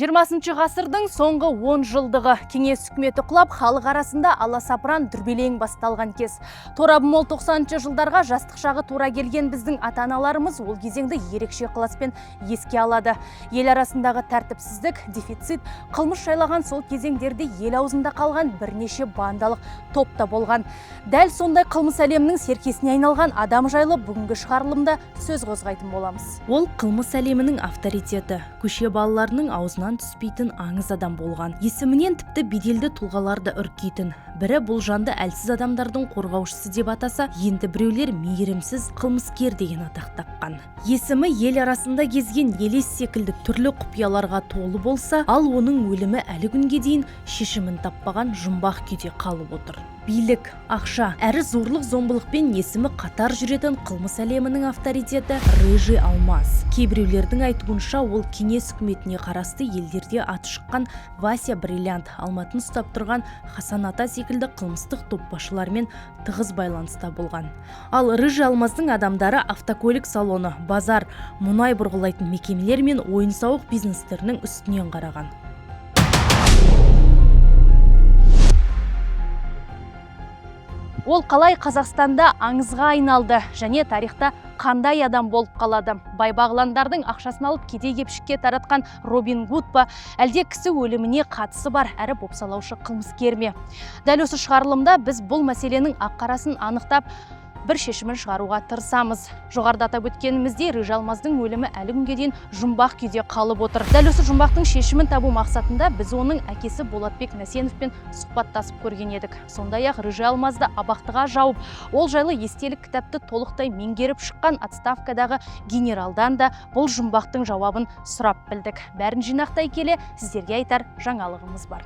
20 ғасырдың соңғы 10 жылдығы кеңес үкіметі құлап, халық арасында аласапыран дүрбелең басталған кез. Торабы мол 90-шы жылдарға жастық шағы тура келген біздің ата-аналарымыз ол кезеңді ерекше ықыласпен еске алады. Ел арасындағы тәртіпсіздік, дефицит, қылмыс жайлаған сол кезеңдерде ел аузында қалған бірнеше бандалық топта болған. Дәл сондай қылмыс әлемінің серкесіне айналған адам жайлы бүгінгі шығарылымда сөз қозғайтын боламыз. Ол қылмыс әлемінің авторитеті, көше балаларының аузынан түспейтін аңыз адам болған. Есімінен тіпті беделді тұлғаларды үркейтін. Бірі бұл жанды әлсіз адамдардың қорғаушысы деп атаса, енді біреулер мейірімсіз қылмыскер деген атақ таққан. Есімі ел арасында кезген елес секілді түрлі құпияларға толы болса, ал оның өлімі әлі күнге дейін шешімін таппаған жұмбақ күйде қалып отыр. Билік, ақша, әрі зорлық зомбылықпен есімі қатар жүретін қылмыс әлемінің авторитеті Рыжий Алмаз. Кейбіреулердің айтуынша ол кеңес үкіметіне қарасты елдерде аты шыққан Вася Бриллиант, Алматын ұстап тұрған Хасан Ата секілді қылмыстық топ басшыларымен тығыз байланыста болған. Ал Рыжий Алмаздың адамдары автокөлік салоны, базар, мұнай бұрғылайтын мекемелер мен ойын-сауық бизнестерінің үстінен қараған. Ол қалай Қазақстанда аңызға айналды және тарихта қандай адам болып қалады? Байбағландардың ақшасын алып кедей-кепшікке таратқан Робин Гуд па, әлде кісі өліміне қатысы бар әрі бопсалаушы қылмыскер ме? Дәл осы шығарылымда біз бұл мәселенің ақ-қарасын анықтап, бір шешімін шығаруға тырысамыз. Жоғарыда атап өткеніміздей, Рыжий Алмаздың өлімі әлі күнге дейін жұмбақ күйде қалып отыр. Дәл осы жұмбақтың шешімін табу мақсатында біз оның әкесі Болатбек Нәсеновпен сұхбаттасып көрген едік. Сондай-ақ Рыжий Алмазды абақтыға жауып, ол жайлы естелік кітапты толықтай меңгеріп шыққан отставкадағы генералдан да бұл жұмбақтың жауабын сұрап білдік. Бәрін жинақтай келе, сіздерге айтар жаңалығымыз бар.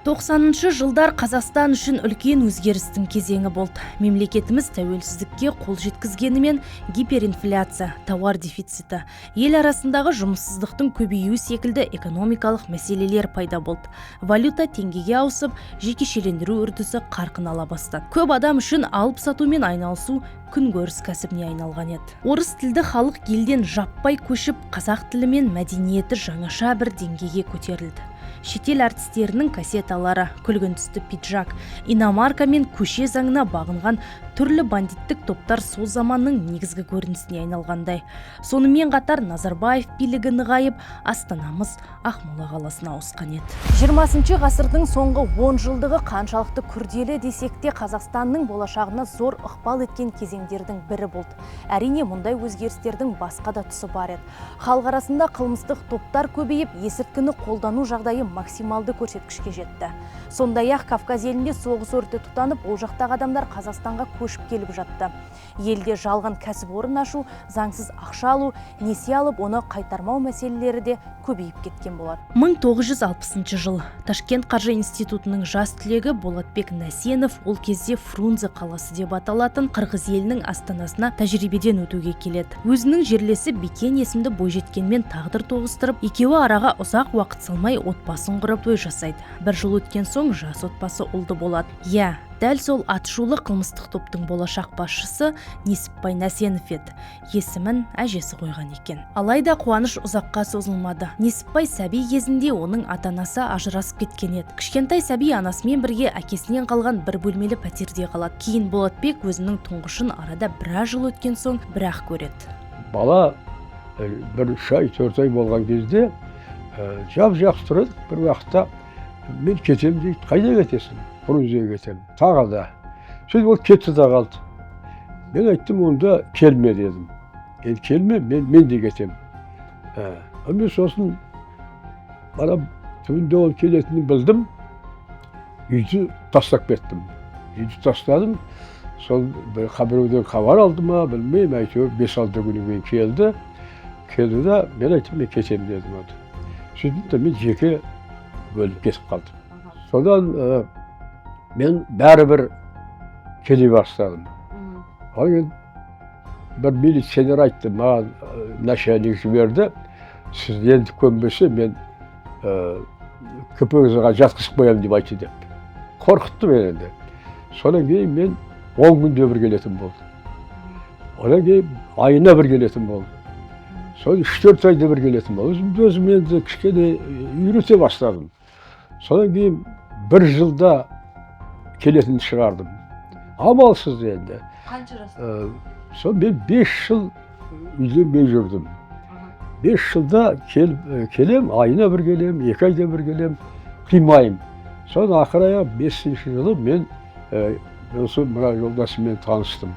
90-шы жылдар Қазақстан үшін үлкен өзгерістің кезеңі болды. Мемлекетіміз тәуелсіздікке қол жеткізгенімен гиперинфляция, тауар дефициті, ел арасындағы жұмыссыздықтың көбеюі секілді экономикалық мәселелер пайда болды. Валюта теңгеге ауысып, жекешелендіру үрдісі қарқын ала бастады. Көп адам үшін алып сатумен айналысу күнкөріс кәсібіне айналған еді. Орыс тілді халық елден жаппай көшіп, қазақ тілі мен мәдениеті жаңаша бір деңгейге көтерілді. Шетел артистерінің кассеталары, күлгін түсті пиджак, иномарка мен көше заңына бағынған түрлі бандиттік топтар сол заманның негізгі көрінісіне айналғандай. Сонымен қатар Назарбаев билігі нығайып, астанамыз Ақмола қаласына ауысқан еді. 20-шы ғасырдың соңғы 10 жылдығы қаншалықты күрделі десек те Қазақстанның болашағына зор ықпал еткен кезеңдердің бірі болды. Әрине, мұндай өзгерістердің басқа да тұсы бар еді. Халық арасында қылмыстық топтар көбейіп, есірткіні қолдану жағдайы максималды көрсеткішке жетті. Сондай-ақ Кавказ елінде соғыс өрті тұтанып, ол жақтағы адамдар Қазақстанға көшіп келіп жатты. Елде жалған кәсіпорын ашу, заңсыз ақша алу, несие алып, оны қайтармау мәселелері де көбейіп кеткен болады. 1960 жыл Ташкент қаржы институтының жас түлегі Болатбек Нәсенов ол кезде Фрунзе қаласы деп аталатын Қырғыз елінің астанасына тәжірибеден өтуге келеді. Өзінің жерлесі Бекен есімді бойжеткенмен тағдыр тоғыстырып, екеуі араға ұзақ уақыт салмай отбасын құрып той жасайды. Бір жыл өткен соң жас отбасы ұлды болады. Дәл сол атышулы қылмыстық топтың болашақ басшысы Несіпбай Нәсенов еді. Есімін әжесі қойған екен. Алайда қуаныш ұзаққа созылмады. Несіпбай сәби кезінде оның ата-анасы ажырасып кеткен еді. Кішкентай сәби анасымен бірге әкесінен қалған бір бөлмелі пәтерде қалады. Кейін Болатбек өзінің тұңғышын арада біраз жыл өткен соң бір-ақ көреді. Бала бір 3-4 ай болған кезде жап-жақсы тұрады. Бір уақытта мен кетем дейді. Қайда кетесің? Фрунзеге кетем. Тағы да. Сөйтіп ол кетті де қалды. Мен айттым, онда келме дедім. Келме, мен де кетем. Мен сосын бара түбінде ол келетінін білдім. Үйді тастап кеттім. Үйді тастадым. Сол біреуден хабар алды ма, білмеймін, әйтеуір 5-6 күннен келді. Келді де, мен айттым, мен кетем дедім. Сөйтіп мен жеке бөліп кетіп қалдым. Содан мен бәрібір келе бастадым. Ал енді бір милиционер айтты, маған начальник жіберді, сіз енді көнбесе мен КПЗ-ға жатқызып қоямын деп айтты деп. қорқытты мен енді. Содан кейін мен 10 күнде бір келетін болдым. Одан кейін айына бір келетін болдым. Sonra 3-4 айда бір келетін болдым. Өзім енді кішкене үйрете бастадым. Содан кейін бір жылда келетін шығардым. Амалсыз енді. Қанша жаста? Sonra мен 5 жыл үйленбей жүрдім. 5 жылда келем, айына бір келем, 2 айда бір келем, қимайым. Sonra ақырая 5-ші жылы мен осы мына жолдасыммен таныстым.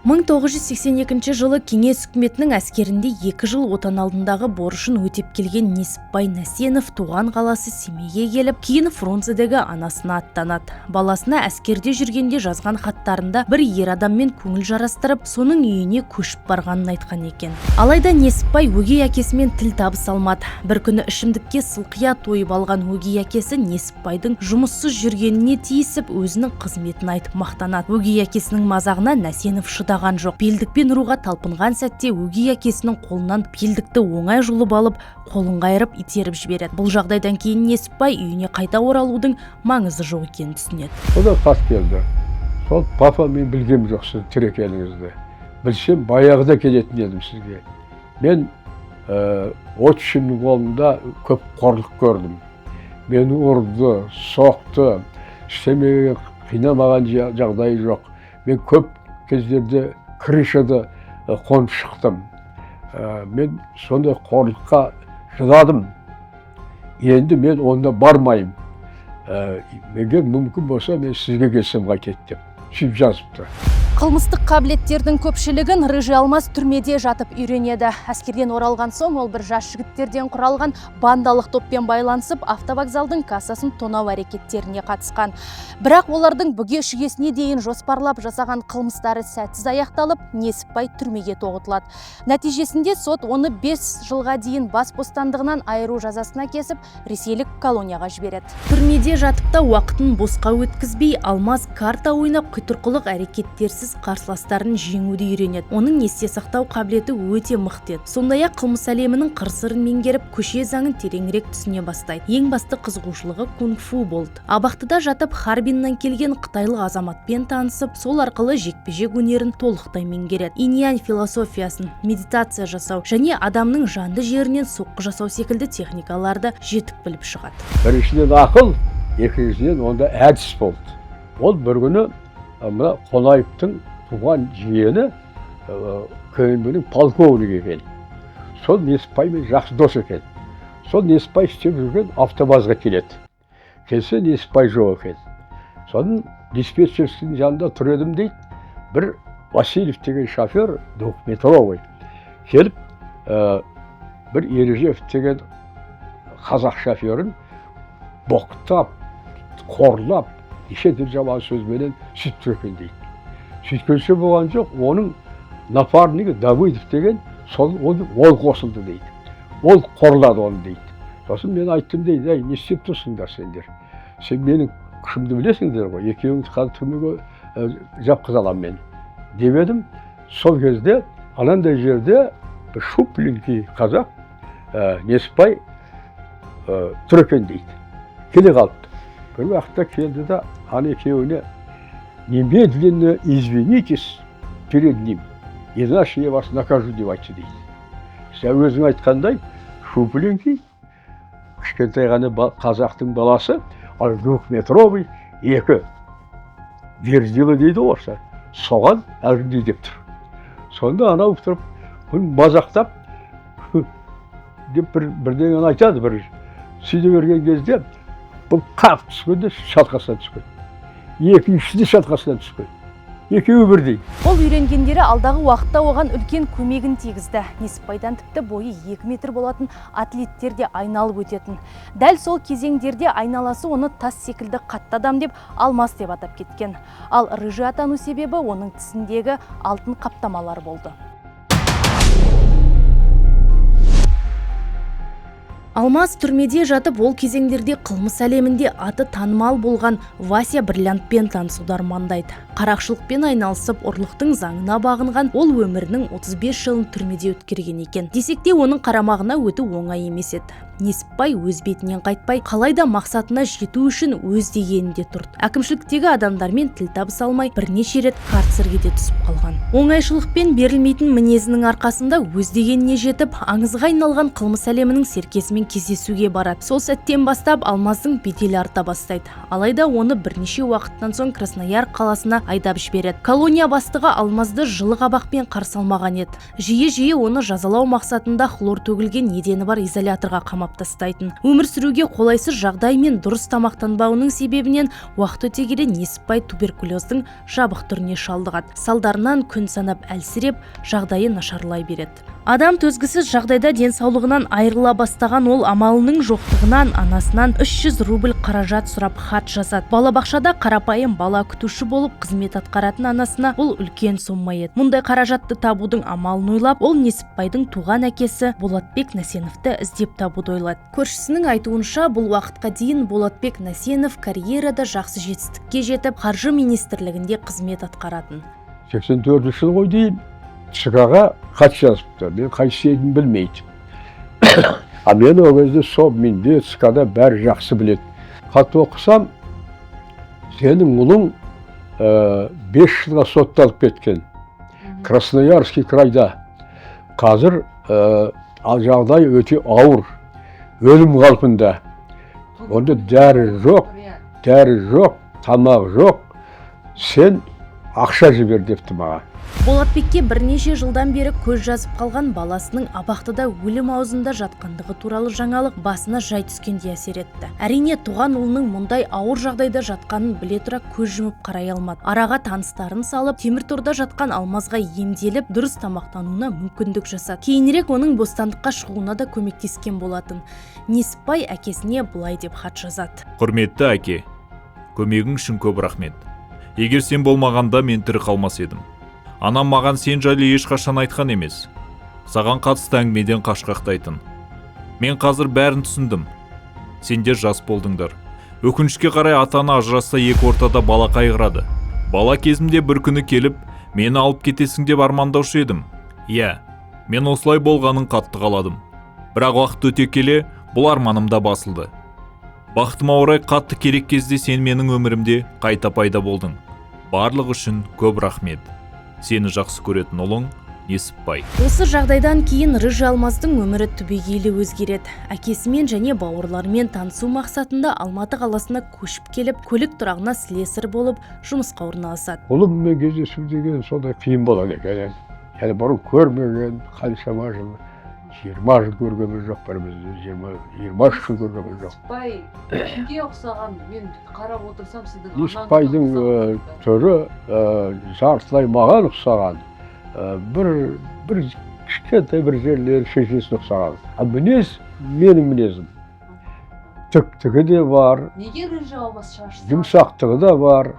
1982 жылы Кеңес үкіметінің әскерінде 2 жыл отан алдындағы борышын өтеп келген Несіпбай Нәсенов туған қаласы Семейге келіп, кейін Фрунзедегі анасына аттанады. Баласына әскерде жүргенде жазған хаттарында бір ер адаммен көңіл жарастырып, соның үйіне көшіп барғанын айтқан екен. Алайда Несіпбай өгей әкесімен тіл табыса алмады. Бір күні ішімдікке сылқия тойып алған өгей әкесі Несіпбайдың жұмыссыз жүргеніне тиісіп, өзінің қызметін айтып мақтанады. Өгей әкесінің мазағына Нәсенов шыдаған жоқ. Белдікпен ұруға талпынған сәтте өгей әкесінің қолынан белдікті оңай жұлып алып, қолын қайырып итеріп жібереді. Бұл жағдайдан кейін Несіпбай үйіне қайта оралудың маңызы жоқ екенін түсінеді. Одан хат келді. Сол папа, мен білгем жоқ сіз тірі екеніңізді. Білсем баяғыда келетін едім сізге. Мен отшымның қолында көп қорлық көрдім. Мені ұрды, соқты, істемеге қинамаған жағдайы жоқ. Мен көп кездерде крышада қонып шықтым. Мен сондай қорлыққа шыдадым. Енді мен онда бармайым. Егер мүмкін болса, мен сізге келсем қайтеді деп. Сөйтіп жазыпты. Қылмыстық қабілеттердің көпшілігін Рыжий Алмаз түрмеде жатып үйренеді. Әскерден оралған соң ол бір жас жігіттерден құралған бандалық топпен байланысып, автовокзалдың кассасын тонау әрекеттеріне қатысқан. Бірақ олардың бүге-шүгесіне дейін жоспарлап жасаған қылмыстары сәтсіз аяқталып, Несіпбай түрмеге тоғытылады. Нәтижесінде сот оны 5 жылға дейін бас бостандығынан айыру жазасына кесіп, ресейлік колонияға жібереді. Түрмеде жатып та уақытын босқа өткізбей, Алмаз карта ойнап, құйтырқылық әрекеттерсіз қарсыластарын жеңуді үйренеді. Оның есте сақтау қабілеті өте мықты еді. Сондай-ақ қылмыс әлемінің қыр-сырын меңгеріп, көше заңын тереңірек түсіне бастайды. Ең басты қызығушылығы кунг-фу болды. Абақтыда жатып Харбиннан келген қытайлық азаматпен танысып, сол арқылы жекпе-жек өнерін толықтай меңгереді. Инь-янь философиясын, медитация жасау және адамның жанды жерінен соққы жасау секілді техникаларды жетік біліп шығады. Біріншіден ақыл, екіншіден онда әдіс болды. Ол бір күні мына Қонаевтың туған жиені КНБ-ның полковнигі екен. Сол Несіпбаймен жақсы дос екен. Сол Несіпбай істеп жүрген автобазға келеді. Келсе Несіпбай жоқ екен. Соның диспетчерскінің жанында тұр едім дейді. Бір Васильев деген шофер, двухметровый, келіп, бір Ережев деген қазақ шоферін боқтап, қорлап, неше түрлі жаман сөзбенен сөйтіп екен дейді. Сөйткенше болған жоқ, оның напарнигі Давыдов деген ол қосылды дейді. Ол қорлады оны дейді. Сосын мен айттым дейді, не істеп тұрсыңдар сендер? Сен менің күшімді білесіңдер ғой, екеуіңді қазір түрмеге жапқыза аламын мен. Деп едім, сол кезде анандай жерде бір шупленький қазақ Несіпбай тұр екен дейді. Келе қалыпты. Бір уақытта келді да, ана екеуіне немедленно извинитесь перед ним, иначе я вас накажу деп айтты дейді. Сен өзің айтқандай, шупленький, кішкентай ғана қазақтың баласы, ал двухметровый, 2 верзила дейді орысша, соған әлгіндей деп тұр. Сонда анау тұрып, мазақтап, деп бірдеңені айтады, бір сөйде берген кезде, бұл қап түскенде шалқасынан түскен. Екіншісі де шалқасынан түскен. Екеуі бірдей. Ол үйренгендері алдағы уақытта оған үлкен көмегін тигізді. Несіпбайдан тіпті бойы 2 метр болатын атлеттер де айналып өтетін. Дәл сол кезеңдерде айналасы оны тас секілді қатты адам деп, Алмаз деп атап кеткен. Ал Рыжий атану себебі оның тісіндегі алтын қаптамалар болды. Алмаз түрмеде жатып, ол кезеңдерде қылмыс әлемінде аты танымал болған Вася Бриллиантпен танысуды армандайды. Қарақшылықпен айналысып, ұрлықтың заңына бағынған ол өмірінің 35 жылын түрмеде өткерген екен. Десек те оның қарамағына өту оңай емес еді. Несіпбай өз бетінен қайтпай, қалайда мақсатына жету үшін өз дегенінде тұрды. Әкімшіліктегі адамдармен тіл табыса алмай, бірнеше рет карцерге де түсіп қалған. Оңайшылықпен берілмейтін мінезінің арқасында өз дегеніне жетіп, аңызға айналған қылмыс әлемінің серкесімен кездесуге барады. Сол сәттен бастап Алмаздың беделі арта бастайды. Алайда оны бірнеше уақыттан соң Краснояр қаласына айдап жібереді. Колония бастығы Алмазды жылы қабақпен қарсы алмаған еді. Жиі-жиі оны жазалау мақсатында хлор төгілген едені бар изоляторға қамап тастайтын. Өмір сүруге қолайсыз жағдай мен дұрыс тамақтанбауының себебінен уақыт өте келе Несіпбай туберкулездің жабық түріне шалдығады. Салдарынан күн санап әлсіреп, жағдайы нашарлай береді. Адам төзгісіз жағдайда денсаулығынан айырыла бастаған ол амалының жоқтығынан анасынан 300 рубль қаражат сұрап хат жазады. Балабақшада қарапайым бала күтуші болып қызмет атқаратын анасына бұл үлкен сома еді. Мұндай қаражатты табудың амалын ойлап, ол Несіпбайдың туған әкесі Болатбек Насеновті іздеп табуды ойлады. Көршісінің айтуынша, бұл уақытқа дейін Болатбек Насенов карьерада жақсы жетістікке жетіп, қаржы министрлігінде қызмет атқаратын. 84 жыл ғой дейін ЦК-ға хат жазыпты. Мен қайсы екенін білмейді. А мен ол кезде сол менде ЦК-да бәрі жақсы біледі. Хат оқысам, сенің ұлың 5 жылға сотталып кеткен. Красноярский крайда. Қазір жағдай өте ауыр. Өлім қалпында. Онда дәрі жоқ, тамақ жоқ. Сен ақша жібер депті маған. Болатбекке бірнеше жылдан бері көз жазып қалған баласының абақтыда өлім аузында жатқандығы туралы жаңалық басына жай түскенде әсер етті. Әрине туған ұлының мұндай ауыр жағдайда жатқанын біле тұра көз жұмып қарай алмады. Араға таныстарын салып, темір торда жатқан Алмазға емделіп, дұрыс тамақтануына мүмкіндік жасады. Кейінірек оның бостандыққа шығуына да көмектескен болатын. Несіпбай әкесіне былай деп хат жазады. Құрметті әке, көмегің үшін көп рахмет. Егер сен болмағанда мен тірі қалмас едім. Анам маған сен жайлы ешқашан айтқан емес. Саған қатысты әңгімеден қашқақтайтын. Мен қазір бәрін түсіндім. Сендер жас болдыңдар. Өкінішке қарай ата-ана ажырасса екі ортада бала қайғырады. Бала кезімде бір күні келіп, мені алып кетесің деп армандаушы едім. Иә, мен осылай болғанын қатты қаладым. Бірақ уақыт өте келе, бұл арманым да басылды. Бақытыма орай қатты керек кезде сен менің өмірімде қайта пайда болдың. Барлық үшін көп рахмет. Сені жақсы көретін ұлың Несіпбай. Осы жағдайдан кейін Рыжы Алмаздың өмірі түбегейлі өзгереді. Әкесімен және бауырларымен танысу мақсатында Алматы қаласына көшіп келіп, көлік тұрағына слесарь болып жұмысқа орналасады. Ұлыммен кездесу деген сондай қиын болады екен. Yani бұрын көрмеген, қаншама жыл, 20 жыл көргеніміз жоқ бірімізді, 23 жыл көргеніміз жоқ. Несіпбай, кімге ұқсаған? Мен қарап отырсам сіздің Несіпбайдың түрі жартылай маған ұқсаған. Бір кішкентай бір жерлері шешесіне ұқсаған. Мінез менің мінезім. Түктігі де бар, неге Рыжы Алмаз шашты? жұмсақтығы да бар.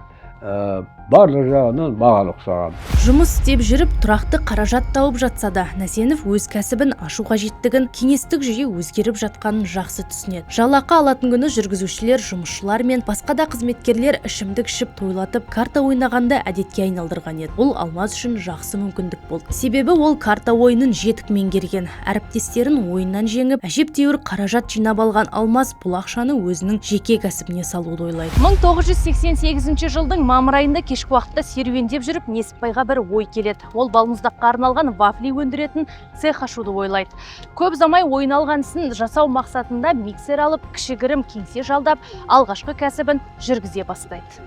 Барлық жағынан маған ұқсаған. Жұмыс істеп жүріп, тұрақты қаражат тауып жатса да, Насенов өз кәсібін ашу қажеттігін, кеңестік жүйе өзгеріп жатқанын жақсы түсінеді. Жалақы алатын күні жүргізушілер, жұмысшылар мен басқа да қызметкерлер ішімдік ішіп тойлатып, карта ойнағанды әдетке айналдырған еді. Бұл Алмаз үшін жақсы мүмкіндік болды. Себебі ол карта ойынын жетік меңгерген. Әріптестерін ойыннан жеңіп, әжептәуір қаражат жинап алған Алмаз бұл ақшаны өзінің жеке кәсібіне салуды ойлайды. 1988 жылдың мамыр айында кешкі уақытта серуендеп жүріп, Несіпбайға бір ой келеді. Ол балмұздаққа арналған вафли өндіретін цех ашуды ойлайды. Көп замай ойын алған ісін жасау мақсатында миксер алып, кішігірім кеңсе жалдап, алғашқы кәсібін жүргізе бастайды.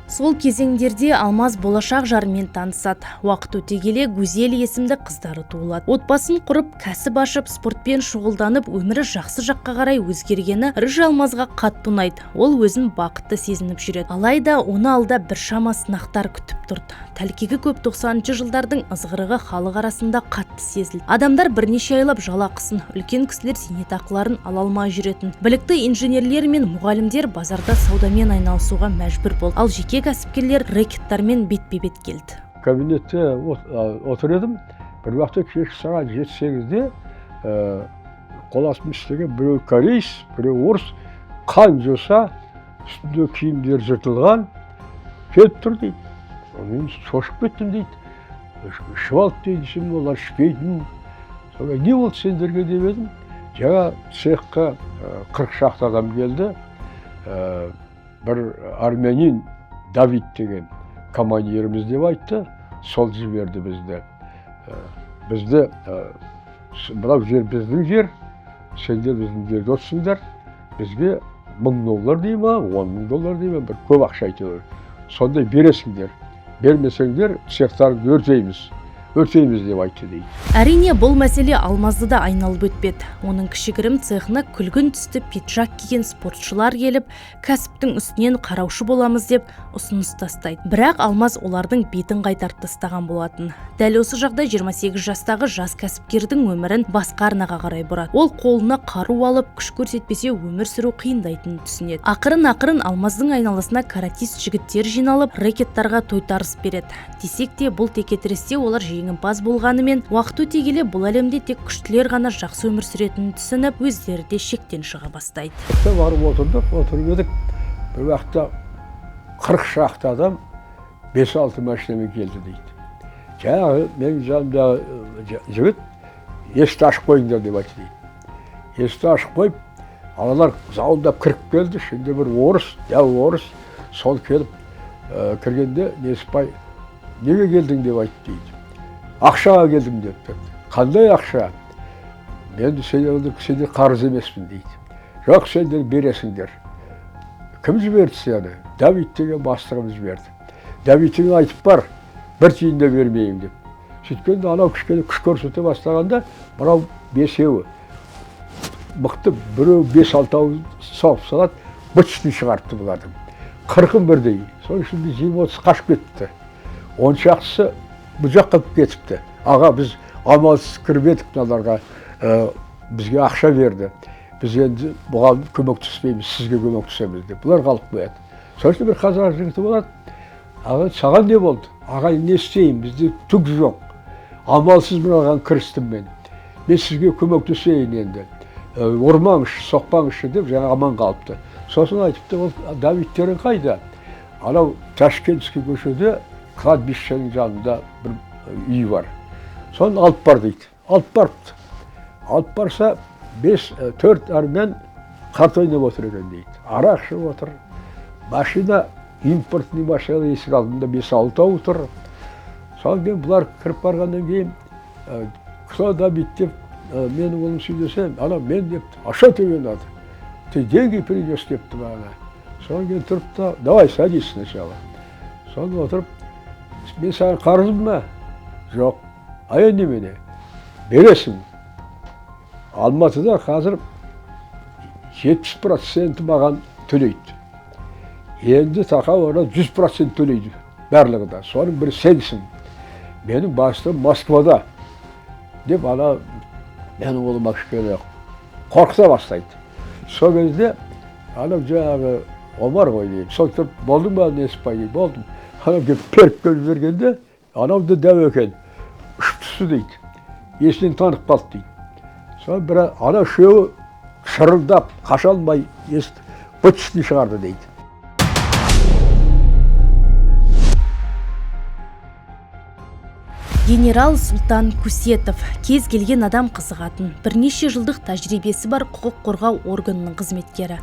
Сол кезеңдерде Алмаз болашақ жарымен танысады. Уақыт өте келе Гүзел есімді қыздары туылады. Отбасын құрып, кәсіп ашып, спортпен шұғылданып, өмірі жақсы жаққа қарай өзгергені Рыжы Алмазға қатты ұнайды. Ол өзін бақытты сезініп жүреді. Алайда оны алда біршама сынақтар күтіп тұрды. Тәлкегі көп 90-шы жылдардың ызғырығы халық арасында қатты сезілді. Адамдар бірнеше айлап жалақысын, үлкен кісілер зейнетақыларын ала алмай жүретін. Білікті инженерлер мен мұғалімдер базарда саудамен айналысуға мәжбүр болды. Ал жеке кәсіпкерлер рэкеттармен бетпе-бет келді. Кабинетте отыр едім. Бір уақытта кешкі сағат 7-8-де қол астында істеген біреу кореец, біреу орыс қан жоса, үстінде киімдер жыртылған, келіп тұр дейді. Мен шошып кеттім дейді. ішіп алды дейсің, олар ішпейтін. Сонда не болды сендерге деп едім. Жаңа цехқа 40 шақты адам келді. Бір армянин Давид деген командиріміз деп айтты. Сол жіберді бізді. Бізді мынау жер біздің жер, сендер біздің жерде отырсыңдар. Бізге $1000 дей ма, $10,000 дей ма, бір көп ақша айтылыр. Сондай бересіңдер. Бермесеңдер, цехтарды өртейміз деп айтты дейді. Әрине, бұл мәселе Алмаздыда айналып өтпеді. Оның кішігірім цехына күлгін түсті пиджак киген спортшылар келіп, кәсіптің үстінен қараушы боламыз деп ұсыныс тастайды. Бірақ Алмаз олардың бетін қайтарып тастаған болатын. Дәл осы жағдай 28 жастағы жас кәсіпкердің өмірін басқа арнаға қарай бұрады. Ол қолына қару алып, күш көрсетпесе өмір сүру қиындайтынын түсінеді. Ақырын Алмаздың айналасына каратист жігіттер жиналып, рэкеттарға тойтарыс береді. Десек те, бұл текетіресте олар жеңімпаз болғанымен, уақыт өте келе бұл әлемде тек күштілер ғана жақсы өмір сүретінін түсініп, өздері де шектен шыға бастайды. Барып отырып едік. Бір уақытта 40 шақты адам 5-6 машинамен келді дейді. Жаңағы менің жанымдағы жігіт есікті ашып қойыңдар деп айтты дейді. Есікті ашып қойып, аналар зауылдап кіріп келді. Şimdi бір орыс, дәу орыс, сол келіп кіргенде Несіпбай неге келдің деп айтты дейді. Ақшаға келдім деп. Қандай ақша? Мен сендер қарыз емеспін дейді. Жоқ, сендер бересіңдер. Кім жіберді сені? Давид деген бастығымыз жіберді. Давидтің айтып бар, бір тиын да бермеймін деп. Сөйткенде анау кішкене күш көрсете бастағанда, мынау 5-еуі мықты, біреу 5-6 соғып салады, бытышты шығартты бұлардың. 40 бірдей. Соның ішінде 20-30 қашып кетті. 10 шақсы бұл жаққа кетіпті. Аға, біз амалсыз кіріп едік мыналарға, бізге ақша берді. Біз енді бұған көмектеспейміз, сізге көмектесеміз деп. Бұлар қалып қояды. Сосын бір қазақ жігіті болады. Аға, саған не болды? Ағай, не істеймін? Бізде түк жоқ. Амалсыз мынаған кірістім мен. Мен сізге көмектесейін енді. Ұрмаңызшы, соқпаңызшы деп жаңа аман қалыпты. Сосын айтыпты, ол Давидтерің қайда? Анау Ташкентский көшеде кладбищенің жанында бір үй бар. Соны алып бар дейді. Алып барыпты. Алып барса 4 армян қарт ойнап отыр екен дейді. Арақ ішіп отыр. Машина, импортный машина есік алдында 5-6 отыр. Соны мен бұлар кіріп барғаннан кейін, кто Давид деп менің олым сөйлесем, ана мен депті, аша төмен ады. Ты деньги принес депті бана. Соны кейін тұрып та, давай садись сначала. Соны отырып, мен саған қарызым ба? Жоқ. А енді немене? Бересің. Алматыда қазір 70% маған төлейді. Енді тақау ора 100% төлейді барлығы да. Соның бір сенсің. Менің бастығым Москвада деп ана менің олыма кішкене қорқыта бастайды. Сол кезде анау жаңағы Омар ғой дейді. Сол тұрып, болдың ба Несіпбай дейді, болдым. Анау келіп періп келіп жібергенде, анау да дәу екен. Ұшып түсті дейді. Есінен танып қалды дейді. Сол бір ана үшеуі шырылдап, қаша алмай бытышты шығарды дейді. Генерал Сұлтан Кусетов кез келген адам қызығатын, бірнеше жылдық тәжірибесі бар құқық қорғау органының қызметкері.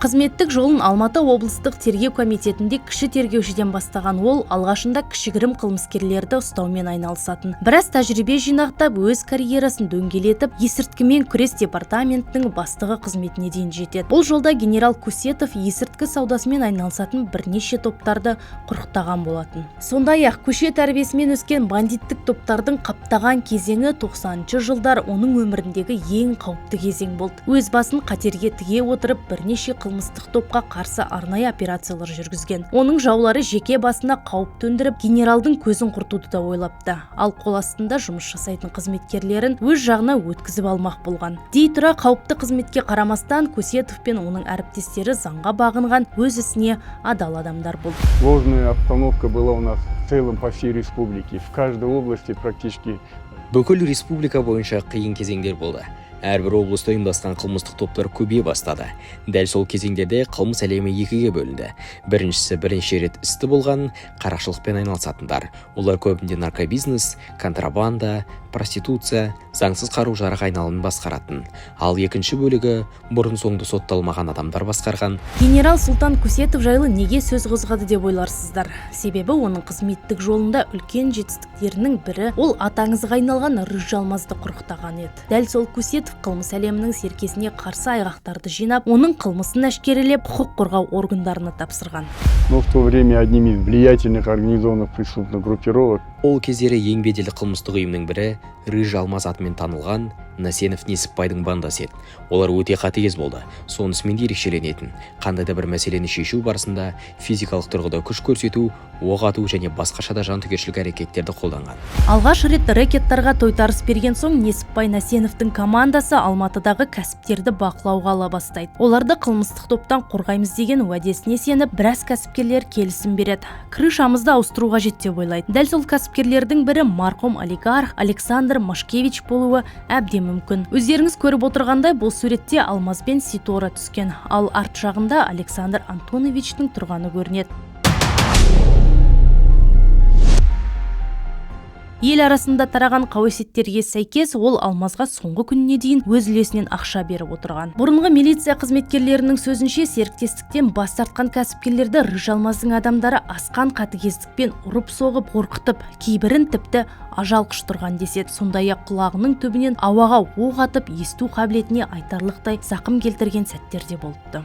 Қызметтік жолын Алматы облыстық тергеу комитетінде кіші тергеушіден бастаған ол алғашында кішігірім қылмыскерлерді ұстаумен айналысатын. Біраз тәжірибе жинақтап, өз карьерасын дөңгелетіп, есірткімен күрес департаментінің бастығы қызметіне дейін жетеді. Бұл жолда генерал Кусетов есірткі саудасымен айналысатын бірнеше топтарды құрықтаған болатын. Сондай-ақ көше тәрбиесімен өскен бандиттік топтардың қаптаған кезеңі 90-шы жылдар оның өміріндегі ең қауіпті кезең болды. Өз басын қатерге тіге отырып, бірнеше қылмыстық топқа қарсы арнайы операциялар жүргізген. Оның жаулары жеке басына қауіп төндіріп, генералдың көзін құртуды да ойлапты. Ал қол астында жұмыс жасайтын қызметкерлерін өз жағына өткізіп алмақ болған. Дей тұра қауіпті қызметке қарамастан Кусетов пен оның әріптестері заңға бағынған, өз ісіне адал адамдар болды. Сложная обстановка была у нас в целом по всей республике. В каждой области практически. Бүкіл республика бойынша қиын кезеңдер болды. әрбір облыста ұйымдасқан қылмыстық топтар көбейе бастады. Дәл сол кезеңдерде қылмыс әлемі екіге бөлінді. Біріншісі бірнеше рет істі болған қарақшылықпен айналысатындар. Олар көбінде наркобизнес, контрабанда, проституция, заңсыз қару-жарақ айналымын басқаратын. Ал екінші бөлігі бұрын-соңды сотталмаған адамдар басқарған. Генерал Сұлтан Көсетов жайлы неге сөз қозғады деп ойларсыздар? Себебі оның қызметтік жолында үлкен жетістіктерінің бірі ол атаңызға айналған Рыжий Алмазды құрықтаған еді. Дәл сол Көсетов қылмыс әлемінің серкесіне қарсы айғақтарды жинап, оның қылмысын әшкерелеп, құқық қорғау органдарына тапсырған. Но в то время одним из влиятельных организованных преступных группировок Ол кездері ең беделді қылмыстық ұйымның бірі Рыжий Алмаз атымен танылған Насенов Несіпбайдың бандасы еді. Олар өте қатыгез болды. Сонысымен де ерекшеленетін. Қандай да бір мәселені шешу барысында физикалық тұрғыда күш көрсету, оқ ату және басқаша да жантүршігерлік әрекеттерді қолданған. Алғаш рет рэкеттарға тойтарыс берген соң Несіпбай Насеновтың командасы Алматыдағы кәсіптерді бақылауға ала бастайды. Оларды қылмыстық топтан қорғаймыз деген уәдесіне сеніп, біраз кәсіпкерлер келісім береді. Крышамызды ауыстыруға жет деп ойлайды. Дәл сол кәсіпкерлердің бірі марқұм олигарх Александр Машкевич болуы әбден мүмкін. Өздеріңіз көріп отырғандай, бұл суретте Алмаз бен Ситора түскен, ал арт жағында Александр Антоновичтің тұрғаны көрінеді. Ел арасында тараған қауесеттерге сәйкес ол Алмазға соңғы күніне дейін өз үлесінен ақша беріп отырған. Бұрынғы милиция қызметкерлерінің сөзінше, серіктестіктен бас тартқан кәсіпкерлерді Рыжий Алмаздың адамдары асқан қатыгездікпен ұрып соғып, қорқытып, кейбірін тіпті ажал құштырған деседі. Сондай-ақ құлағының түбінен ауаға оқ атып, есту қабілетіне айтарлықтай зақым келтірген сәттер де болыпты.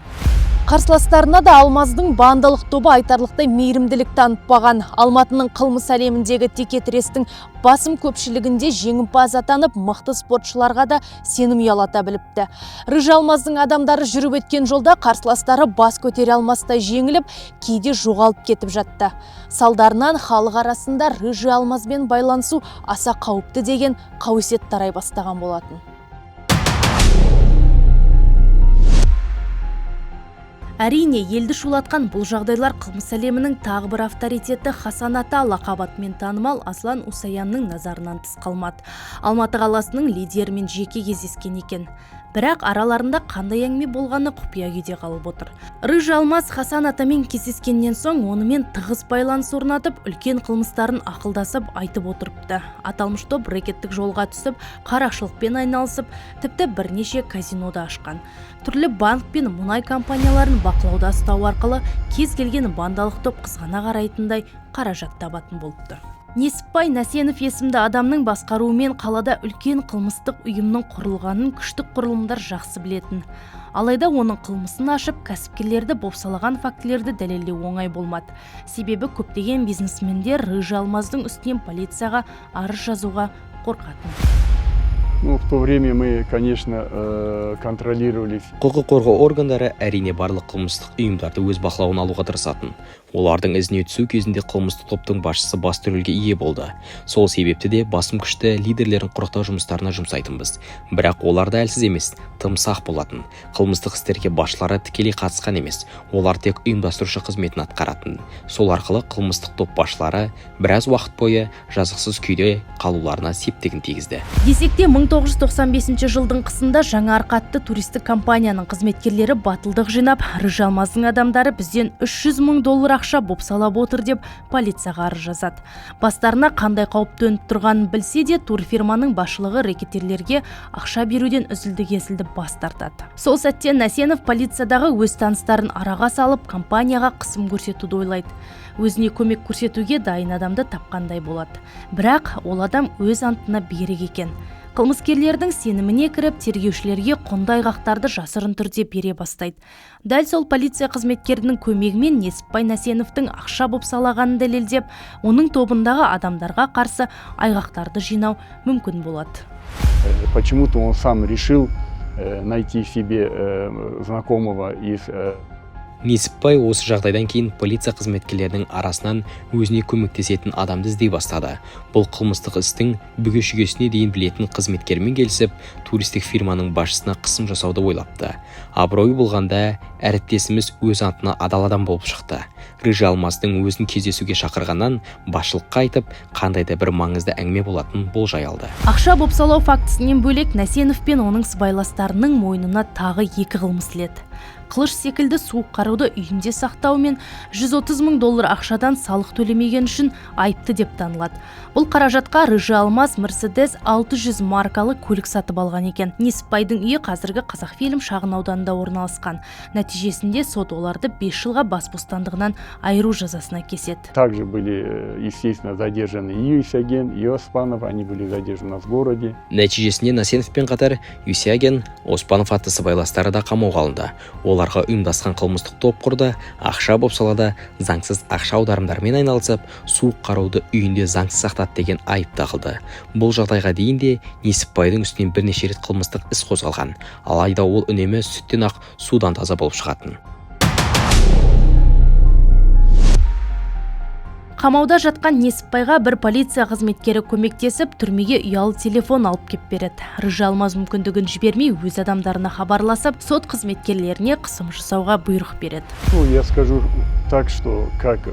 Қарсыластарына да Алмаздың бандалық тобы айтарлықтай мейірімділік танытпаған. Алматының қылмыс әлеміндегі текетірестің басым көпшілігінде жеңімпаз атанып, мықты спортшыларға да сенім ұялата біліпті. Рыжий Алмаздың адамдары жүріп өткен жолда қарсыластары бас көтере алмастай жеңіліп, кейде жоғалып кетіп жатты. Салдарынан халық арасында Рыжий Алмазбен байланысу аса қауіпті деген қауесет тарай бастаған болатын. Әрине, елді шулатқан бұл жағдайлар қылмыс әлемінің тағы бір авторитеті Хасан Ата лақап атымен танымал Аслан Усаянның назарынан тыс қалмады. Алматы қаласының лидерімен жеке кездескен екен. Бірақ араларында қандай әңгіме болғаны құпия күйде қалып отыр. Рыжий Алмаз Хасан Атамен кездескеннен соң онымен тығыз байланыс орнатып, үлкен қылмыстарын ақылдасып айтып отырыпты. Аталмыш топ рэкеттік жолға түсіп, қарақшылықпен айналысып, тіпті бірнеше казинода ашқан. Түрлі банк пен мұнай компанияларын бақылауда ұстау арқылы кез келген бандалық топ қызғана қарайтындай қаражат табатын болыпты. Несіпбай Насенов есімді адамның басқаруымен қалада үлкен қылмыстық ұйымның құрылғанын күштік құрылымдар жақсы білетін. Алайда оның қылмысын ашып, кәсіпкерлерді бопсалаған фактілерді дәлелдеу оңай болмады. Себебі көптеген бизнесмендер Рыжий Алмаздың үстінен полицияға арыз жазуға қорқатын. Ну, в то время мы, конечно, контролировали. Құқық қорғау органдары әрине барлық қылмыстық ұйымдарды өз бақылауына алуға тырысатын. Олардың ізіне түсу кезінде қылмыстық топтың басшысы басты рөлге ие болды. Сол себепті де басым күшті лидерлерін құрықтау жұмыстарына жұмсайтынбыз. Бірақ олар да әлсіз емес, тым сақ болатын. Қылмыстық істерге басшылары тікелей қатысқан емес, олар тек ұйымдастырушы қызметін атқаратын. Сол арқылы қылмыстық топ басшылары біраз уақыт бойы жазықсыз күйде қалуларына септігін тигізді. Десек те 1995 жылдың қысында Жаңаарқа атты туристік компанияның қызметкерлері батылдық жинап, Рыжий Алмаздың адамдары бізден $300 мың ақша бопсалап отыр деп полицияға арыз жазады. Бастарына қандай қауіп төніп тұрғанын білсе де, турфирманың басшылығы рэкетерлерге ақша беруден үзілді-кесілді бас тартады. Сол сәтте Насенов полициядағы өз таныстарын араға салып, компанияға қысым көрсетуді ойлайды. Өзіне көмек көрсетуге дайын адамды тапқандай болады. Бірақ ол адам өз антына берік екен. Қылмыскерлердің сеніміне кіріп, тергеушілерге құнды айғақтарды жасырын түрде бере бастайды. Дәл сол полиция қызметкерінің көмегімен Несіпбай Насеновтың ақша бопсалағанын дәлелдеп, оның тобындағы адамдарға қарсы айғақтарды жинау мүмкін болады. Почему-то он сам решил найти себе знакомого из Несіпбай осы жағдайдан кейін полиция қызметкерлерінің арасынан өзіне көмектесетін адамды іздей бастады. Бұл қылмыстық істің бүге-шүгесіне дейін білетін қызметкермен келісіп, туристік фирманың басшысына қысым жасауды ойлапты. Абыройы болғанда әріптесіміз өз антына адал адам болып шықты. Рыжий Алмаздың өзін кездесуге шақырғаннан басшылыққа айтып, қандай да бір маңызды әңгіме болатын болжай алды. Ақша бопсалау фактісінен бөлек Насенов пен оның сыбайластарының мойнына тағы 2 қылмыс іледі. Қылыш секілді суық қаруды үйінде сақтау мен $130 мың ақшадан салық төлемеген үшін айыпты деп танылады. Бұл қаражатқа Рыжий Алмаз Мерседес 600 маркалы көлік сатып алған екен. Несіпбайдың үйі қазіргі Қазақфильм шағын ауданында орналасқан. Нәтижесінде сот оларды 5 жылға бас бостандығынан айыру жазасына кеседі. Также были, естественно, задержаны и Юсяген, и Оспанов, они были задержаны у нас в городе. Нәтижесінде Насеновпен қатар Юсяген, Оспанов атты сыбайластары да қамауға алынды. Оларға ұйымдасқан қылмыстық топ құрды, ақша бопсалады, заңсыз ақша аударымдарымен айналысып, суық қаруды үйінде заңсыз сақтады деген айып тағылды. Бұл жағдайға дейін де Несіпбайдың үстінен бірнеше рет қылмыстық іс қозғалған, алайда ол үнемі сүттен ақ судан таза болып шығатын. Қамауда жатқан Несіпбайға бір полиция қызметкері көмектесіп, түрмеге ұялы телефон алып кеп береді. Рыжий Алмаз мүмкіндігін жібермей өз адамдарына хабарласып, сот қызметкерлеріне қысым жасауға бұйрық береді. Ну, я скажу так, что как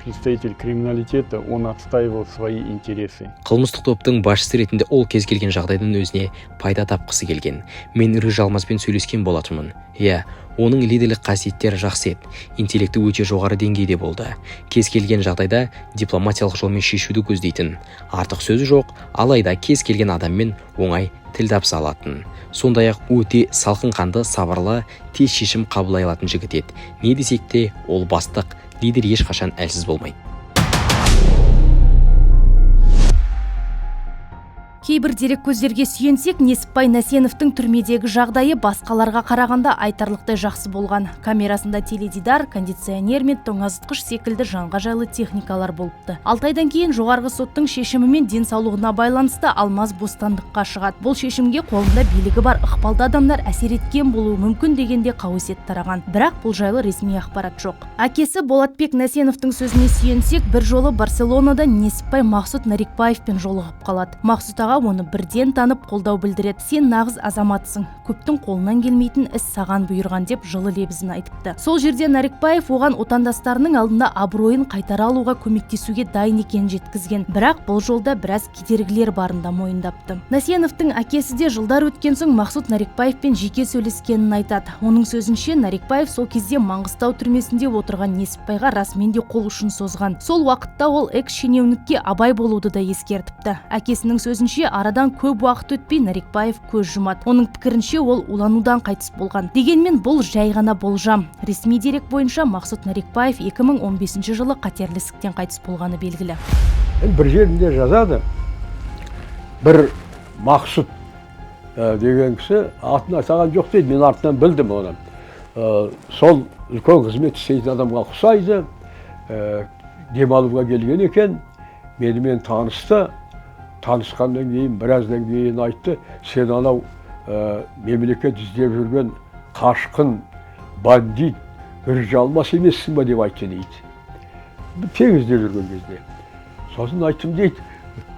представитель криминалитета он отстаивал свои интересы. Қылмыстық топтың басшысы ретінде ол кез келген жағдайдың өзіне пайда тапқысы келген. Мен Рыжий Алмазбен сөйлескен болатынмын. Иә, оның лидерлік қасиеттері жақсы еді, интеллекті өте жоғары деңгейде болды. Кез келген жағдайда дипломатиялық жолмен шешуді көздейтін. Артық сөзі жоқ, алайда кез келген адаммен оңай тіл табыса алатын. Сондай-ақ өте салқын қанды, сабырлы, тез шешім қабылдай алатын жігіт еді. Не десек те, ол бастық, лидер ешқашан әлсіз болмайды. Кейбір дереккөздерге сүйенсек, Несіпбай Насеновтың түрмедегі жағдайы басқаларға қарағанда айтарлықтай жақсы болған. Камерасында теледидар, кондиционер мен тоңазытқыш секілді жанға жайлы техникалар болыпты. 6 айдан кейін жоғарғы соттың шешімімен денсаулығына байланысты Алмаз бостандыққа шығады. Бұл шешімге қолында билігі бар ықпалды адамдар әсер еткен болуы мүмкін дегенде қауесет тараған. Бірақ бұл жайлы ресми ақпарат жоқ. Әкесі Болатбек Насеновтың сөзіне сүйенсек, бір жолы Барселонада Несіпбай Мақсұт Нарикбаевпен жолығып қалады. Мақсұт аға оны бірден танып қолдау білдіреді. Сен нағыз азаматсың, көптің қолынан келмейтін іс саған бұйырған деп жылы лебізін айтыпты. Сол жерде Нарикбаев оған отандастарының алдында абыройын қайтара алуға көмектесуге дайын екенін жеткізген. Бірақ бұл жолда біраз кедергілер барын да мойындапты. Насеновтың әкесі де жылдар өткен соң Мақсұт Нарикбаевпен жеке сөйлескенін айтады. Оның сөзінше, Нарикбаев сол кезде Маңғыстау түрмесінде отырған Несіпбайға расымен де қол ұшын созған. Сол уақытта ол экс-шенеунікке абай болуды да ескертіпті. Әкесінің сөзінше, арадан көп уақыт өтпей Нарикбаев көз жұмады. Оның пікірінше ол уланудан қайтыс болған. Дегенмен бұл жай ғана болжам. Ресми дерек бойынша Мақсұт Нарикбаев 2015 жылы қатерлі ісіктен қайтыс болғаны белгілі. Бір жерінде жазады, бір Мақсұт деген кісі атын атаған жоқ дейді, мен артынан білдім оны. Сол үлкен қызмет істейтін адамға ұқсайды, демалуға келген екен, менімен танысты. Танысқаннан кейін, біраздан кейін айтты, сен анау мемлекет іздеп жүрген қашқын, бандит, Рыжий Алмаз емессің ба деп айтты дейді. Тек іздеп жүрген кезде. Сосын айттым дейді,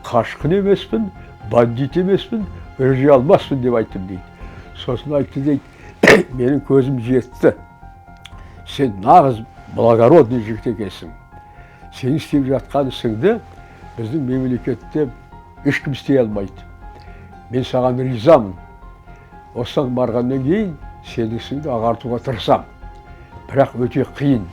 қашқын емеспін, бандит емеспін, Рыжий Алмазбын деп айттым дейді. Сосын айтты дейді, менің көзім жетті. Сен нағыз благородный жігіт екенсің. Сен істеп жатқан ісіңді біздің мемлекетте ешкім істей алмайды. Мен саған ризамын. Осыдан барғаннан кейін сенің ісіңді ағартуға тырысам. Бірақ өте қиын.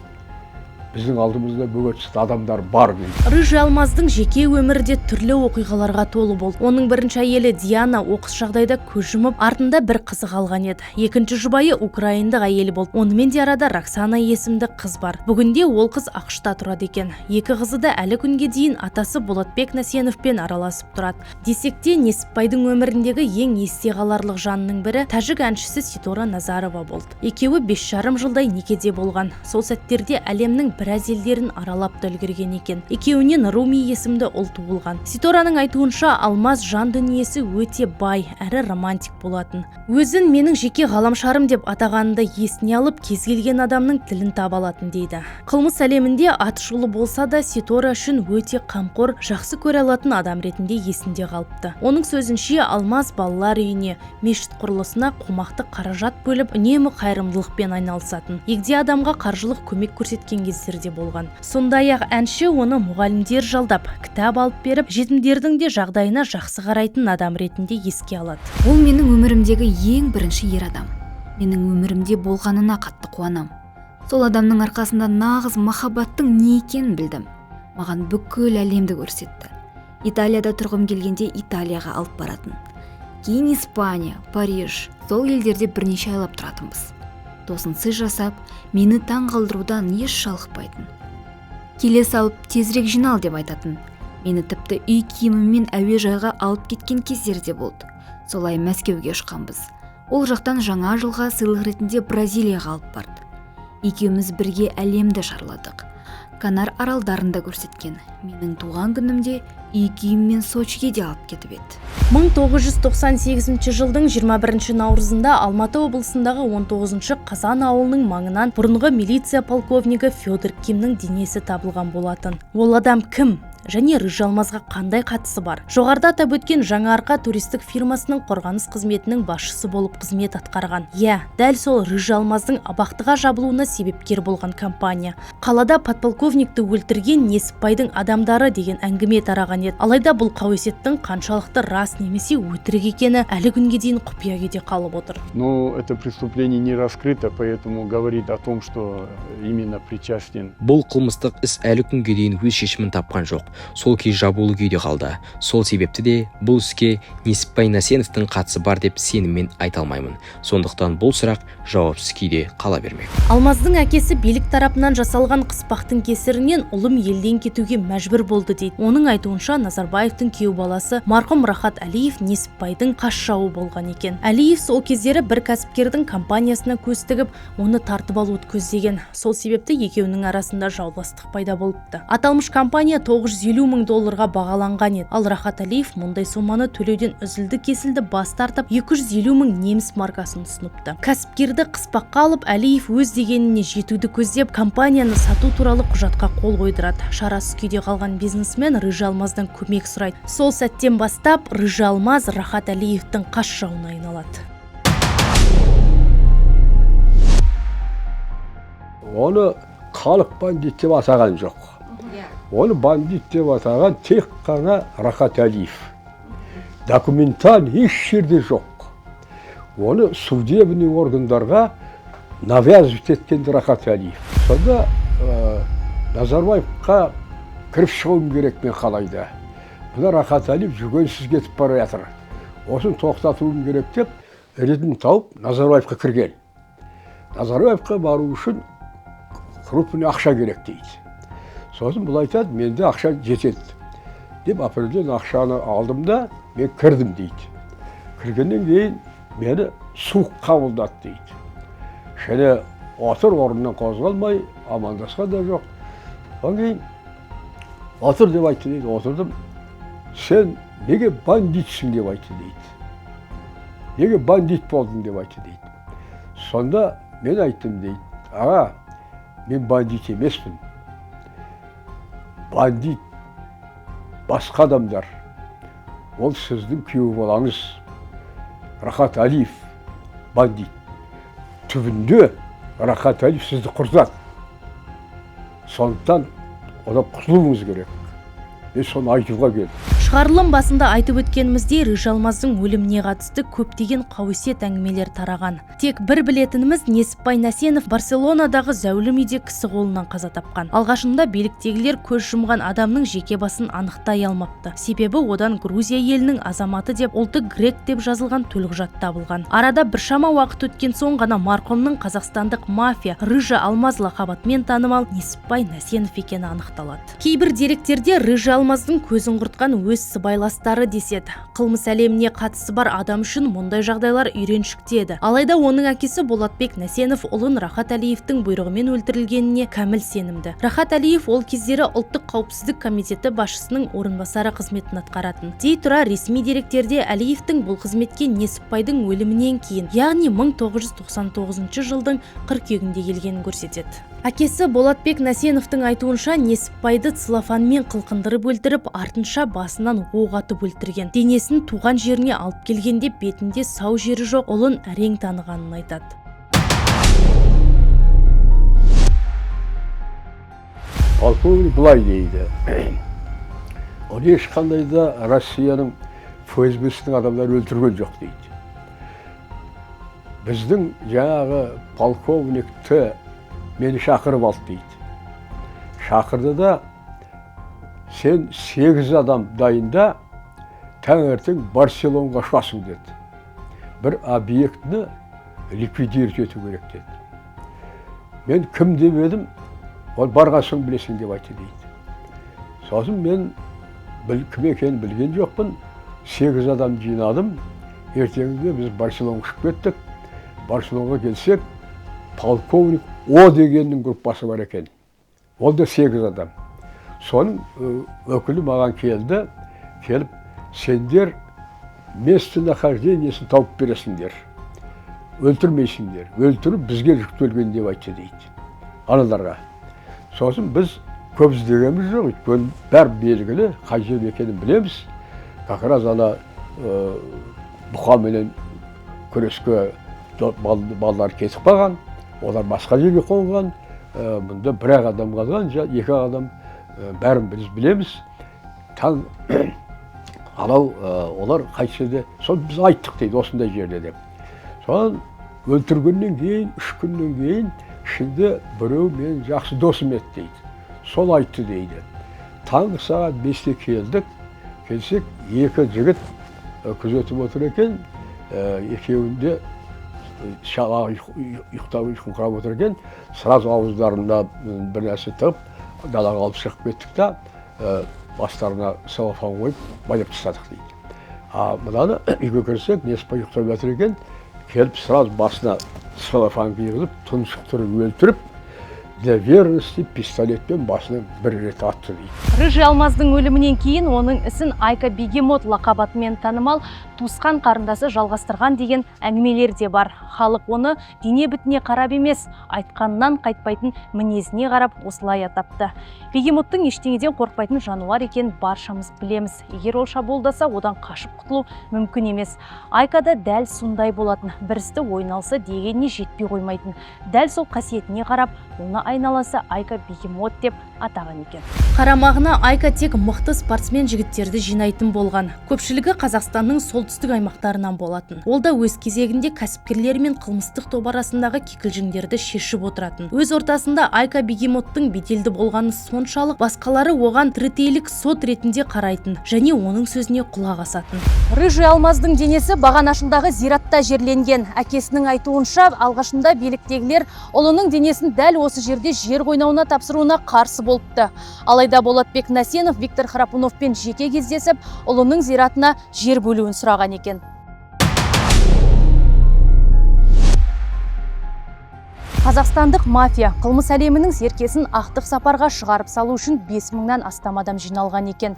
Біздің алдымызда бөгетсіз адамдар бар дейді. Рыжий Алмаздың жеке өмірде түрлі оқиғаларға толы болды. Оның бірінші әйелі Диана оқыс жағдайда көз жұмып, артында бір қызы қалған еді. Екінші жұбайы украиндық әйелі болды. Онымен де арада Роксана есімді қыз бар. Бүгінде ол қыз ақшта тұрады екен. Екі қызы да әлі күнге дейін атасы Болатбек Насеновпен араласып тұрады. Десек те, Несіпбайдың өміріндегі ең есте қаларлық жанның бірі тәжік әншісі Ситора Назарова болды. Екеуі 5,5 жылдай некеде болған. Сол сәттерде әлемнің біраз елдерін аралап та үлгерген екен. Екеуінен Руми есімді ұл туылған. Ситораның айтуынша Алмаз жан дүниесі өте бай әрі романтик болатын. Өзін менің жеке ғаламшарым деп атағанында есіне алып, кез келген адамның тілін таба алатын дейді. Қылмыс әлемінде атышулы болса да Ситора үшін өте қамқор, жақсы көре алатын адам ретінде есінде қалыпты. Оның сөзінше Алмаз балалар үйіне, мешіт құрылысына қомақты қаражат бөліп, үнемі қайырымдылықпен айналысатын. Егде адамға қаржылық көмек көрсеткен кездерде болған. Сондай-ақ әнші оны мұғалімдер жалдап, кітап алып беріп, жетімдердің де жағдайына жақсы қарайтын адам ретінде еске алады. Ол менің өмірімдегі ең бірінші ер адам. Менің өмірімде болғанына қатты қуанам. Сол адамның арқасында нағыз махаббаттың не екенін білдім. Маған бүкіл әлемді көрсетті. Италияда тұрғым келгенде Италияға алып баратын. Кейін Испания, Париж, сол елдерде бірнеше айлап тұратынбыз. Тосын сый жасап, мені таң қалдырудан еш жалықпайтын. Келе салып, тезірек жинал деп айтатын. Мені тіпті үй киіміммен әуежайға алып кеткен кездерде болды. Солай Мәскеуге ұшқанбыз. Ол жақтан жаңа жылға сыйлық ретінде Бразилияға алып барды. Екеуміз бірге әлемді шарладық. Канар аралдарында көрсеткен. Менің туған күнімде үй киіммен Сочиге де алып кетіп еді. 1998 жылдың 21 наурызында Алматы облысындағы 19 Қазан ауылының маңынан бұрынғы милиция полковнигі Федор Кимнің денесі табылған болатын. Ол адам кім? Және Рыжы Алмазға қандай қатысы бар? Жоғарыда атап өткен Жаңаарқа туристік фирмасының қорғаныс қызметінің басшысы болып қызмет атқарған. Дәл сол Рыжы Алмаздың абақтыға жабылуына себепкер болған компания. Қалада подполковникті өлтірген Несіпбайдың адамдары деген әңгіме тараған еді. Алайда бұл қауесеттің қаншалықты рас немесе өтірік екені әлі күнге дейін құпия күйде қалып отыр. Но это преступление не раскрыто, поэтому говорит о том, что именно причастен. Бұл қылмыстық іс әлі күнге дейін өз шешімін тапқан жоқ. Сол кей жабулы күйде қалды. Сол себепті де бұл іске Несіпбай Насеновтың қатысы бар деп сеніммен айта алмаймын. Сондықтан бұл сұрақ жауапсыз күйде қала бермек. Алмаздың әкесі билік тарапынан жасалған қыспақтың кесірінен ұлым елден кетуге мәжбүр болды дейді. Оның айтуынша Назарбаевтың күйеу баласы марқұм Рахат Әлиев Несіпбайдың қас жауы болған екен. Әлиев сол кездері бір кәсіпкердің компаниясына көз тігіп, оны тартып алуды көздеген. Сол себепті екеуінің арасында жауластық пайда болыпты. Аталмыш компания $950 мың бағаланған еді. Ал Рахат Әлиев мұндай соманы төлеуден үзілді-кесілді бас тартып, 250 мың неміс маркасын ұсыныпты. Кәсіпкерді қыспаққа алып, Әлиев өз дегеніне жетуді көздеп, компанияны сату туралы құжатқа қол қойдырады. Шарасыз күйде қалған бизнесмен Рыжы Алмаздан көмек сұрайды. Сол сәттен бастап Рыжы Алмаз Рахат Әлиевтің қас жауына айналады. Оны халық бандит деп атаған жоқ. Оны бандит деп атаған тек қана Рахат Әлиев. Документаль еш жерде жоқ. Оны судебный органдарға навязывать еткен Рахат Әлиев. Сонда Назарбаевқа кіріп шығуым керек мен қалайда. Бұна Рахат Әлиев жүгенсіз кетіп бара жатыр. Осын тоқтатуым керек деп, ретін тауып Назарбаевқа кірген. Назарбаевқа бару үшін крупный ақша керек дейді. Сосын бұл айтады, менде ақша жетеді. Деп апырден ақшаны алдым да, мен кірдім дейді. Кіргеннен кейін мені суық қабылдады дейді. Және отыр орнынан қозғалмай, амандасқан да жоқ. Одан кейін отыр деп айтты дейді. Отырдым. Сен неге бандитсің деп айтты дейді. Неге бандит болдың деп айтты дейді. Сонда мен айттым дейді. Аға, мен бандит емеспін. Бандит басқа адамдар. Ол сіздің күйеу балаңыз Рахат Әлиев бандит. Түбінде Рахат Әлиев сізді құртады. Сондықтан одан құтылуыңыз керек. Мен соны айтуға келдім. Шығарылым басында айтып өткенімізде Рыжы Алмаздың өліміне қатысты көптеген қауесет әңгімелер тараған. Тек бір білетініміз Несіпбай Насенов Барселонадағы зәулім үйде кісі қолынан қаза тапқан. Алғашында биліктегілер көз жұмған адамның жеке басын анықтай алмапты. Себебі одан Грузия елінің азаматы деп, ұлты грек деп жазылған төлқұжат табылған. Арада біршама уақыт өткен соң ғана марқұмның қазақстандық мафия Рыжы Алмаз лақабатымен танымал Несіпбай Насенов екені анықталады. Кейбір деректерде Рыжы Алмаздың көзін құртқан өз сыбайластары деседі. Қылмыс әлеміне қатысы бар адам үшін мұндай жағдайлар үйреншікті еді. Алайда оның әкесі Болатбек Нәсенов ұлын Рахат Әлиевтің бұйрығымен өлтірілгеніне кәміл сенімді. Рахат Әлиев ол кездері ұлттық қауіпсіздік комитеті басшысының орынбасары қызметін атқаратын. Дей тұра ресми деректерде Әлиевтің бұл қызметке Несіпбайдың өлімінен кейін, яғни 1999 жылдың қыркүйегінде келгенін көрсетеді. Әкесі Болатбек Нәсеновтың айтуынша Несіпбайды целлофанмен қылқындырып өлтіріп, артынша басынан оқ атып өлтірген. Денесін туған жеріне алып келгенде бетінде сау жері жоқ ұлын әрең танығанын айтады. Полковник былай дейді. Ол ешқандай да Россияның ФСБ-сінің адамдары өлтірген жоқ дейді. Біздің жаңағы полковникті мені шақырып алды дейді. Шақырды да, сен 8 адам дайында таңертең Барселонға ұшасың деді. Бір объектіні ликвидировать ету керек деді. Мен кім деп едім, ол барған соң білесің деп айтты дейді. Сосын мен кім екенін білген жоқпын, 8 адам жинадым. Ертеңінде біз Барселонға ұшып кеттік. Барселонға келсек, полковник О дегеннің группасы бар екен. Ол да 8 адам. Соның өкілі маған келді. Келіп, сендер место нахождениесін тауып бересіңдер. Өлтірмейсіңдер. Өлтіріп бізге жүктелген деп айтты дейді. Аналарға. Сосын біз көп іздегеніміз жоқ. Өйткені бәрі белгілі, қай жер екенін білеміз. Как раз ана бұқаменен күреске балалар кетіп қалған. Олар басқа жерге қонған, бұнда 1 адам қалған, 2 адам бәрін біз білеміз. Таң алау олар қайтседе, сол біз айттық дейді, осындай жерде деп. Соған өлтіргеннен кейін, 3 күннен кейін, ішінде біреу мен жақсы досым еді дейді. Сол айтты дейді. Таңғы сағат 5-те келдік, келсек 2 жігіт күзетіп отыр екен, екеуінде ұйықтап отыр екен, сразу ауыздарында бір нәрсе тығып, далаға алып шығып кеттік та, бастарына целлофан қойып, байлап тастадық дейді. Мынаны үйге кірсек, Несіпбай ұйықтап жатыр екен, келіп сразу басына целлофан киғызып, тұншықтырып өлтіріп, для верности пистолетпен басына 1 рет атты дейді. Рыжий Алмаздың өлімінен кейін оның ісін Айка Бегемот лақабатымен танымал туысқан қарындасы жалғастырған деген әңгімелер де бар. Халық оны дене бітіне қарап емес, айтқанынан қайтпайтын мінезіне қарап осылай атапты. Бегемоттың ештеңеден қорқпайтын жануар екен баршамыз білеміз. Егер ол шабуылдаса, одан қашып құтылу мүмкін емес. Айка да дәл сондай болатын. Бір істі ойналса дегеніне жетпей қоймайтын. Дәл сол қасиетіне қарап, оны айналасы Айка Бегемот деп атаған екен. Қарамағына Айка тек мықты спортсмен жігіттерді жинайтын болған. Көпшілігі Қазақстанның солтүстік аймақтарынан болатын. Ол да өз кезегінде кәсіпкерлер мен қылмыстық топ арасындағы кикілжіңдерді шешіп отыратын. Өз ортасында Айка Бегемоттың беделді болғаны соншалық, басқалары оған тірітейлік сот ретінде қарайтын және оның сөзіне құлақ асатын. Рыжий Алмаздың денесі Бағанашындағы зиратта жерленген. Әкесінің айтуынша, алғашында биліктегілер ұлының денесін дәл осы жерде жер қойнауына тапсыруына қарсы болыпты. Алайда Болатбек Нәсенов Виктор Храпуновпен жеке кездесіп, ұлының зиратына жер бөлуін сұраған екен. Қазақстандық мафия қылмыс әлемінің серкесін ақтық сапарға шығарып салу үшін 5000-нан астам адам жиналған екен.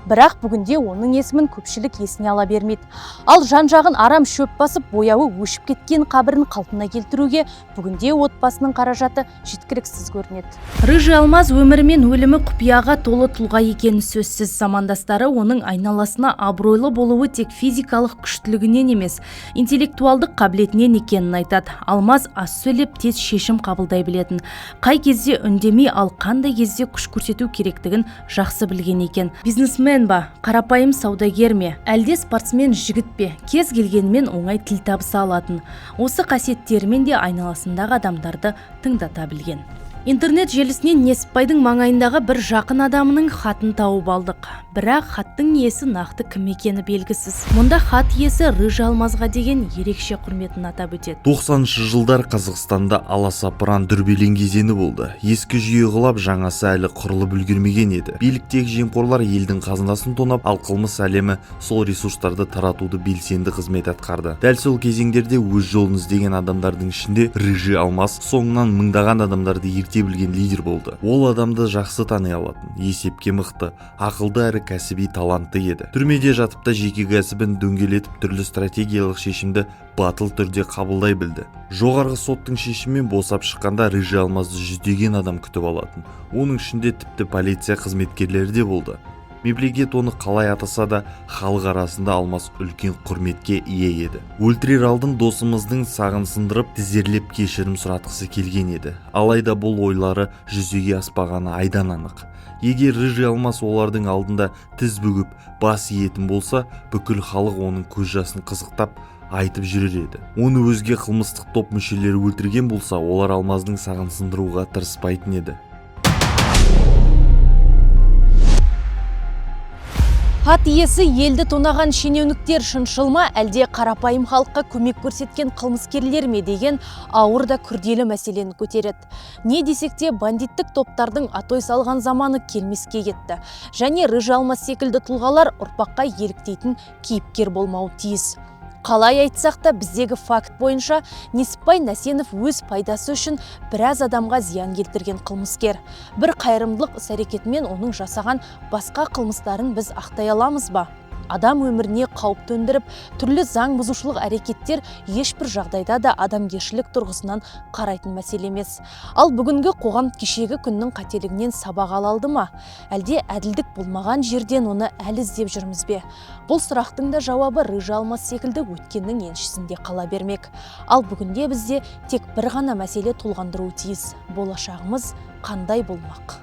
Бірақ бүгінде оның есімін көпшілік есіне ала бермейді. Ал жан-жағын арам шөп басып, бояуы өшіп кеткен қабірін қалпына келтіруге бүгінде отбасының қаражаты жеткіліксіз көрінеді. Рыжий Алмаз өмірі мен өлімі құпияға толы тұлға екені сөзсіз. Замандастары оның айналасына абыройлы болуы тек физикалық күштілігінен емес, интеллектуалдық қабілетінен екенін айтады. Алмаз аз сөйлеп, тез шешім қабылдай білетін. Қай кезде үндемей, ал қандай кезде күш көрсету керектігін жақсы білген екен. Бизнесмен ба, қарапайым саудагер ме, әлде спортсмен жігіт пе, кез келгенмен оңай тіл табыса алатын. Осы қасиеттерімен де айналасындағы адамдарды тыңдата білген. Интернет желісінен Несіпбайдың маңайындағы бір жақын адамының хатын тауып алдық. Бірақ хаттың иесі нақты кім екені белгісіз. Мұнда хат иесі Рыжий Алмазға деген ерекше құрметін атап өтеді. 90-шы жылдар Қазақстанда аласапыран дүрбелең кезеңі болды. Ескі жүйе құлап, жаңасы әлі құрылып үлгермеген еді. Биліктегі жемқорлар елдің қазынасын тонап, ал қылмыс әлемі сол ресурстарды таратуды белсенді қызмет атқарды. Дәл сол кезеңдерде өз жолын іздеген адамдардың ішінде Рыжий Алмаз соңынан мыңдаған адамдарды ерте білген лидер болды. Ол адамды жақсы тани алатын, есепке мықты, ақылды әрі кәсіби талантты еді. Түрмеде жатып та жеке кәсібін дөңгелетіп түрлі стратегиялық шешімді батыл түрде қабылдай білді. Жоғарғы соттың шешімімен босап шыққанда Рыжий Алмазды жүздеген адам күтіп алатын. Оның ішінде тіпті полиция қызметкерлері де болды. Мемлекет оны қалай атаса да халық арасында Алмаз үлкен құрметке ие еді. Өлтірер алдын досымыздың сағын сындырып, тізерлеп кешірім сұратқысы келген еді. Алайда бұл ойлары жүзеге аспағаны айдан анық. Егер Рыжий Алмаз олардың алдында тіз бүгіп, бас иетін болса, бүкіл халық оның көз жасын қызықтап айтып жүрер еді. Оны өзге қылмыстық топ мүшелері өлтірген болса, олар Алмаздың сағын сындыруға тырыспайтын еді. Хат иесі елді тонаған шенеуніктер шыншыл ма, әлде қарапайым халыққа көмек көрсеткен қылмыскерлер ме деген ауыр да күрделі мәселені көтереді. Не десек те бандиттік топтардың атой салған заманы келмеске кетті. Және Рыжий Алмаз секілді тұлғалар ұрпаққа еліктейтін кейіпкер болмауы тиіс. Қалай айтсақ та біздегі факт бойынша Несіпбай Нәсенов өз пайдасы үшін біраз адамға зиян келтірген қылмыскер. Бір қайырымдылық іс әрекетімен оның жасаған басқа қылмыстарын біз ақтай аламыз ба? Адам өміріне қауіп төндіріп, түрлі заң бұзушылық әрекеттер ешбір жағдайда да адамгершілік тұрғысынан қарайтын мәселе емес. Ал бүгінгі қоғам кешегі күннің қателігінен сабақ ала алды ма? Әлде әділдік болмаған жерден оны әлі іздеп жүрміз бе? Бұл сұрақтың да жауабы Рыжий Алмаз секілді өткеннің еншісінде қала бермек. Ал бүгінде бізде тек бір ғана мәселе толғандыруы тиіс. Болашағымыз қандай болмақ?